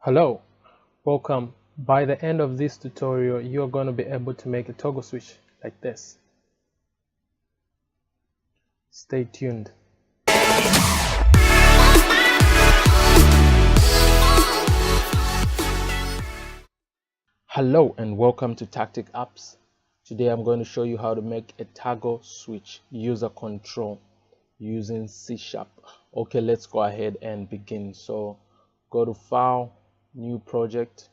Hello, welcome. By the end of this tutorial, you're going to be able to make a toggle switch like this. Stay tuned. Hello and welcome to Tactic Apps. Today I'm going to show you how to make a toggle switch user control using C#. Okay, let's go ahead and begin. So go to File, New Project.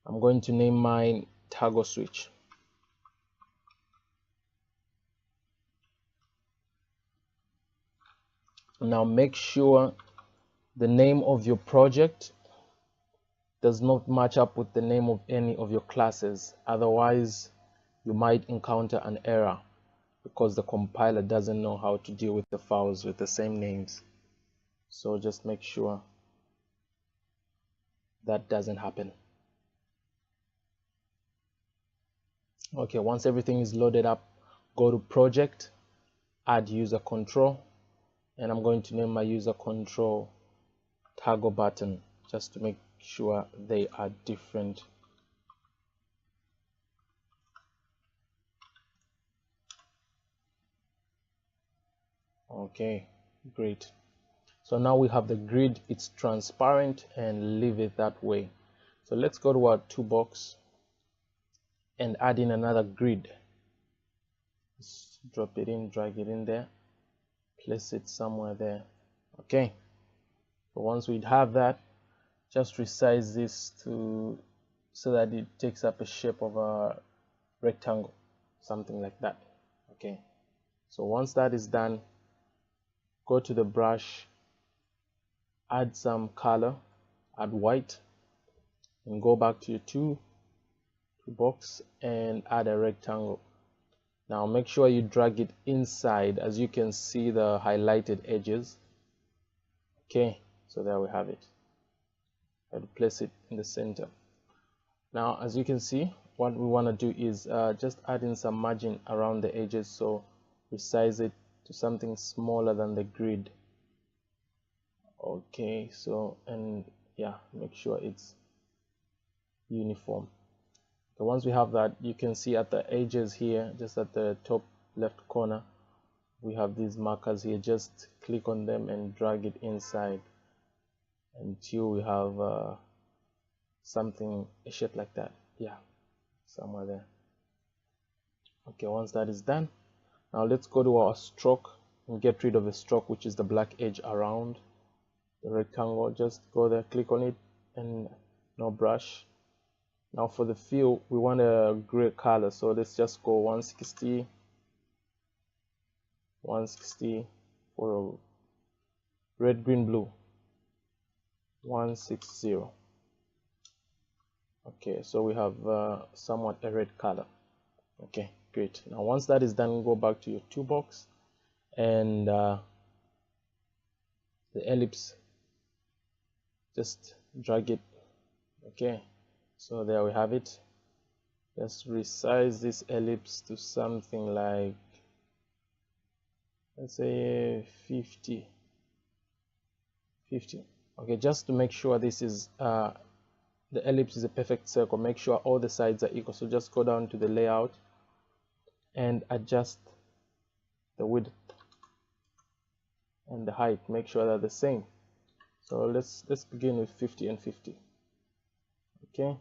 I'm going to name mine toggle switch. Now make sure the name of your project does not match up with the name of any of your classes. Otherwise, you might encounter an error because the compiler doesn't know how to deal with the files with the same names. So just make sure that doesn't happen. Okay, once everything is loaded up, go to Project, add User Control, and I'm going to name my user control toggle button just to make sure they are different. Okay, great. So now we have the grid, it's transparent, and leave it that way. So let's go to our toolbox and add in another grid. Just drop it in, drag it in there, place it somewhere there. Okay, so once we have that, just resize this so that it takes up a shape of a rectangle, something like that. Okay, so once that is done, go to the brush, add some color, add white, and go back to your toolbox and add a rectangle. Now make sure you drag it inside. As you can see, the highlighted edges. Okay, so there we have it. I'll place it in the center. Now as you can see, what we want to do is just add in some margin around the edges, so resize it to something smaller than the grid. Okay, so, and yeah, make sure it's uniform. So once we have that, you can see at the edges here, just at the top left corner, we have these markers here. Just click on them and drag it inside until we have something, a shape like that. Yeah, somewhere there. Okay, once that is done, now let's go to our stroke and get rid of the stroke, which is the black edge around the rectangle. Just go there, click on it, and no brush. Now for the fill, we want a gray color, so let's just go 160 for red, green, blue, 160. Okay, so we have somewhat a red color. Okay, great. Now once that is done, go back to your toolbox and the ellipse, just drag it. Okay, so there we have it. Just resize this ellipse to something like, let's say 50. Okay, just to make sure this is the ellipse is a perfect circle, make sure all the sides are equal. So just go down to the layout and adjust the width and the height, make sure they're the same. So let's begin with 50 and 50. Okay,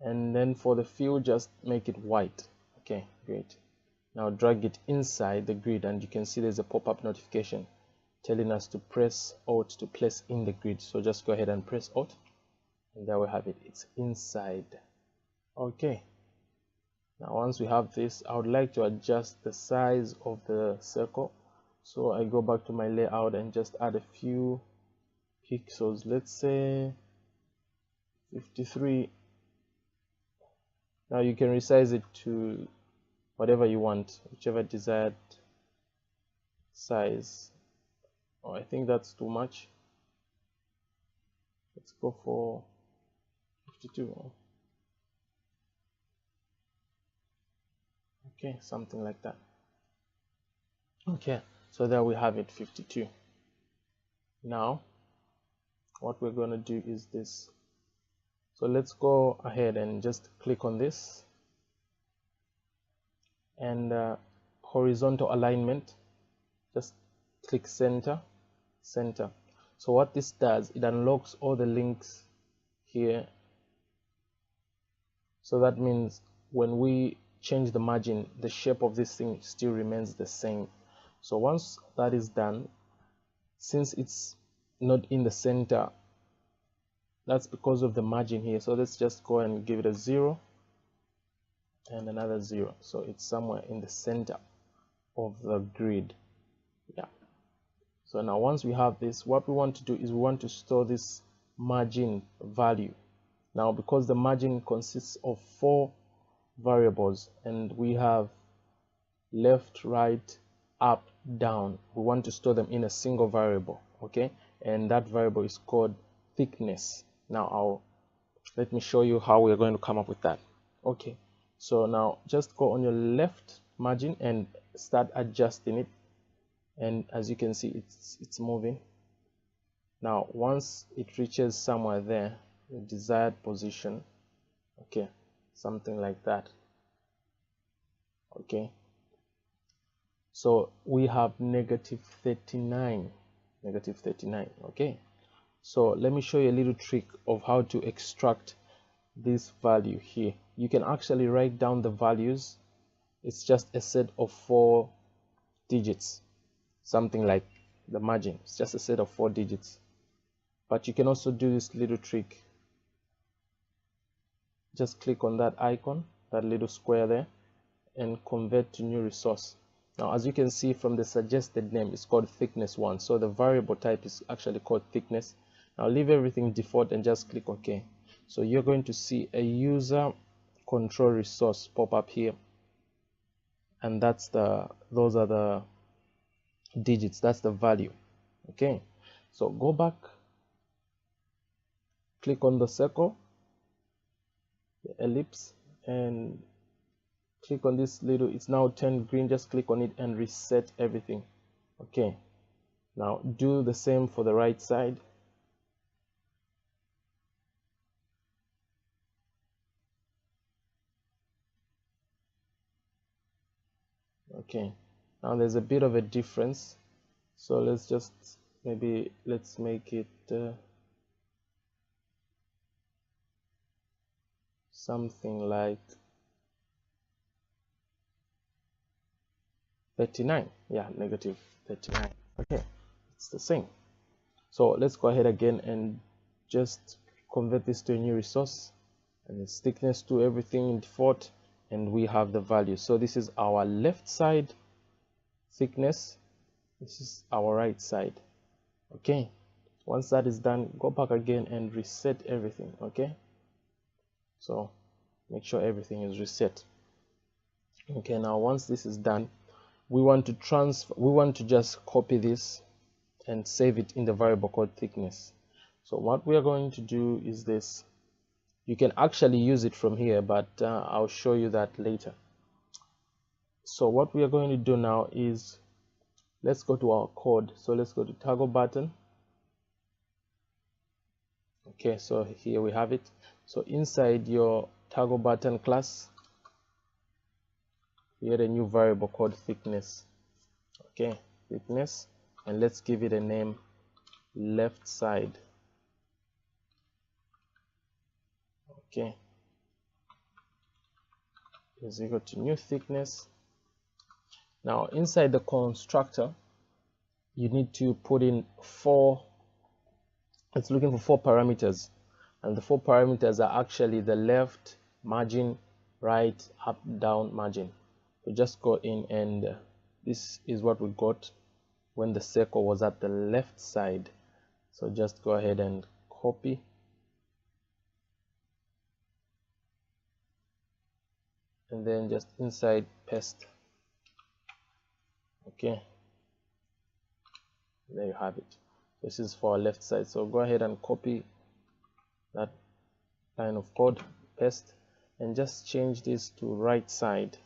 and then for the fill, just make it white. Okay, great. Now drag it inside the grid, and you can see there's a pop-up notification telling us to press Alt to place in the grid. So just go ahead and press Alt, and there we have it, it's inside. Okay, now once we have this, I would like to adjust the size of the circle. So I go back to my layout and just add a few pixels, let's say 53. Now you can resize it to whatever you want, whichever desired size. Oh, I think that's too much. Let's go for 52. Okay, something like that. Okay, so there we have it, 52. Now what we're going to do is this. So let's go ahead and just click on this, and horizontal alignment, just click center. So what this does, it unlocks all the links here. So that means when we change the margin, the shape of this thing still remains the same. So once that is done, since it's not in the center, that's because of the margin here. So let's just go and give it a 0 and another 0, so it's somewhere in the center of the grid. Yeah. So now once we have this, what we want to do is we want to store this margin value. Now because the margin consists of 4 variables and we have left, right, up, down, we want to store them in a single variable. Okay, and that variable is called thickness. Now let me show you how we're going to come up with that. Okay, so now just go on your left margin and start adjusting it, and as you can see, it's moving. Now once it reaches somewhere there, the desired position, okay, something like that. Okay, so we have negative 39. Okay, so let me show you a little trick of how to extract this value here. You can actually write down the values. It's just a set of 4 digits, something like the margin. It's just a set of 4 digits. But you can also do this little trick. Just click on that icon, that little square there, and convert to new resource. Now as you can see from the suggested name, it's called thickness1, so the variable type is actually called thickness. Now leave everything default and just click OK. So you're going to see a user control resource pop up here, and those are the digits, that's the value. Okay, so go back, click on the circle, the ellipse, and click on this little, it's now turned green, just click on it and reset everything. Okay, now do the same for the right side. Okay, now there's a bit of a difference, so let's make it something like 39. Yeah, negative 39. Okay, it's the same. So let's go ahead again and just convert this to a new resource, and it's thickness to everything in default, and we have the value. So this is our left side thickness, this is our right side. Okay, once that is done, go back again and reset everything. Okay, so make sure everything is reset. Okay, now once this is done, we want to just copy this and save it in the variable called thickness. So what we are going to do is this. You can actually use it from here, but I'll show you that later. So what we are going to do now is, let's go to our code. So let's go to toggle button. Okay, so here we have it. So inside your toggle button class, create a new variable called thickness. Okay, thickness, and let's give it a name, left side. Okay, is equal to new thickness. Now inside the constructor, you need to put in 4. It's looking for 4 parameters, and the 4 parameters are actually the left margin, right, up, down margin. So just go in, and this is what we got when the circle was at the left side. So just go ahead and copy, and then just inside paste. Okay, there you have it. This is for our left side, so go ahead and copy that line of code, paste, and just change this to right side.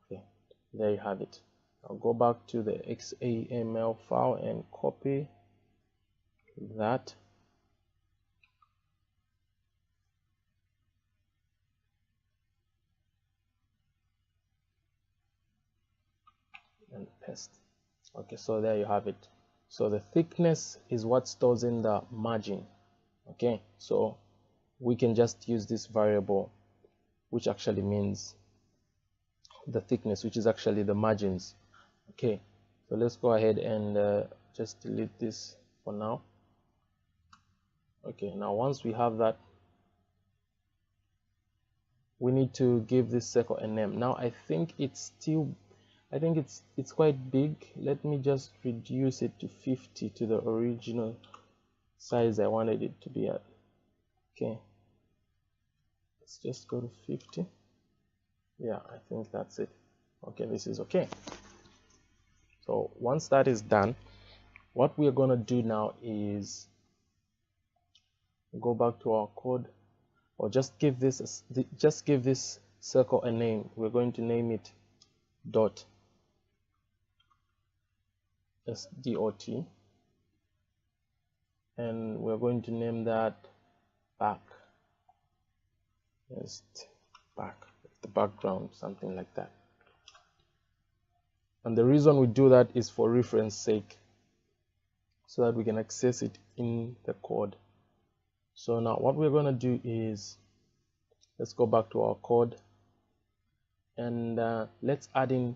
Okay, there you have it. I'll go back to the XAML file and copy that, and paste. Okay, so there you have it. So the thickness is what stores in the margin. Okay, so we can just use this variable, which actually means the thickness, which is actually the margins. Okay, so let's go ahead and just delete this for now. Okay, now once we have that, we need to give this circle a name. Now I think it's quite big. Let me just reduce it to 50, to the original size I wanted it to be at. Okay, let's just go to 50. Yeah, I think that's it. Okay, this is okay. So once that is done, what we are going to do now is go back to our code, or just give this circle a name. We're going to name it dot SDOT, and we're going to name that back. Just back, the background, something like that. And the reason we do that is for reference sake, so that we can access it in the code. So now what we're going to do is, let's go back to our code, and let's add in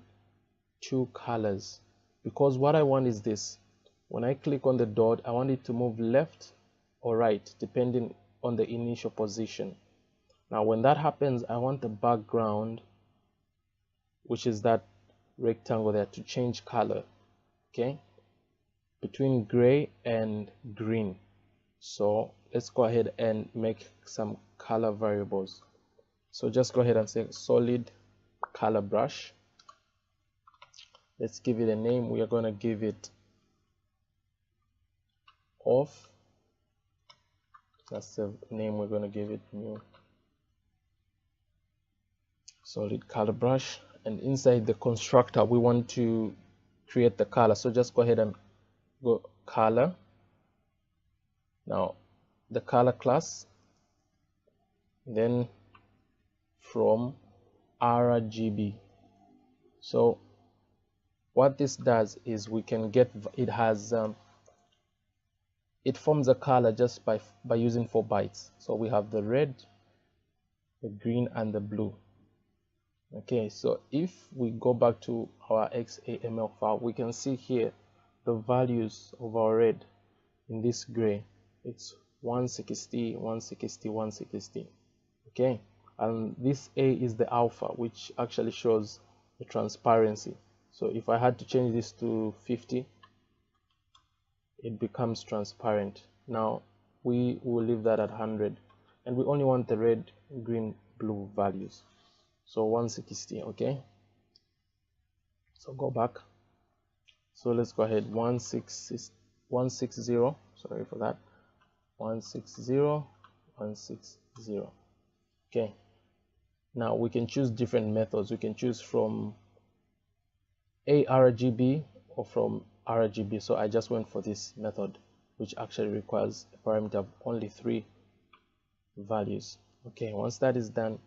2 colors, because what I want is this. When I click on the dot, I want it to move left or right depending on the initial position. Now when that happens, I want the background, which is that rectangle there, to change color, okay, between gray and green. So let's go ahead and make some color variables. So just go ahead and say solid color brush. Let's give it a name. We are going to give it off. That's the name we're going to give it. New solid color brush. And inside the constructor, we want to create the color. So just go ahead and go color. Now the color class, then from RGB. So what this does is we can get, it has it forms a color just by using 4 bytes. So we have the red, the green, and the blue. Okay, so if we go back to our XAML file, we can see here the values of our red in this gray. It's 160, 160, 160. Okay, and this A is the alpha, which actually shows the transparency. So if I had to change this to 50, it becomes transparent. Now we will leave that at 100, and we only want the red, green, blue values. So 160. Okay, so go back. So let's go ahead, 160, sorry for that, 160, 160. Okay, now we can choose different methods. We can choose from ARGB or from RGB. So I just went for this method, which actually requires a parameter of only 3 values. Okay, once that is done,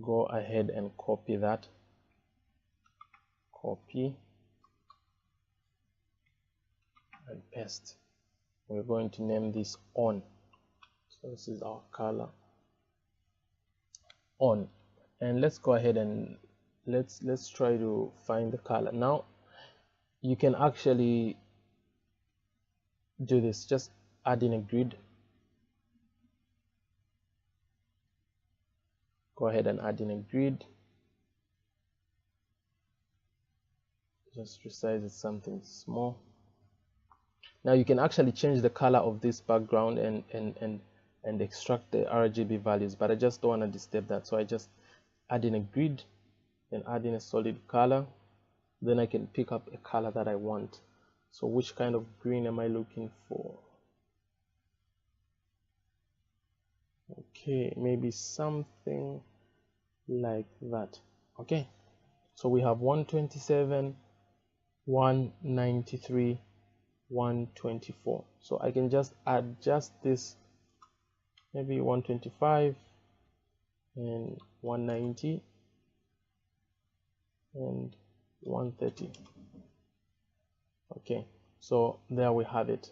go ahead and copy that. Copy and paste. We're going to name this on. So this is our color on, and let's go ahead and let's try to find the color. Now you can actually do this, just add in a grid. Go ahead and add in a grid. Just resize it something small. Now you can actually change the color of this background and extract the RGB values, but I just don't want to disturb that, so I just add in a grid and add in a solid color. Then I can pick up a color that I want. So which kind of green am I looking for? Okay, maybe something like that. Okay, so we have 127, 193, 124. So I can just adjust this, maybe 125 and 190 and 130. Okay, so there we have it.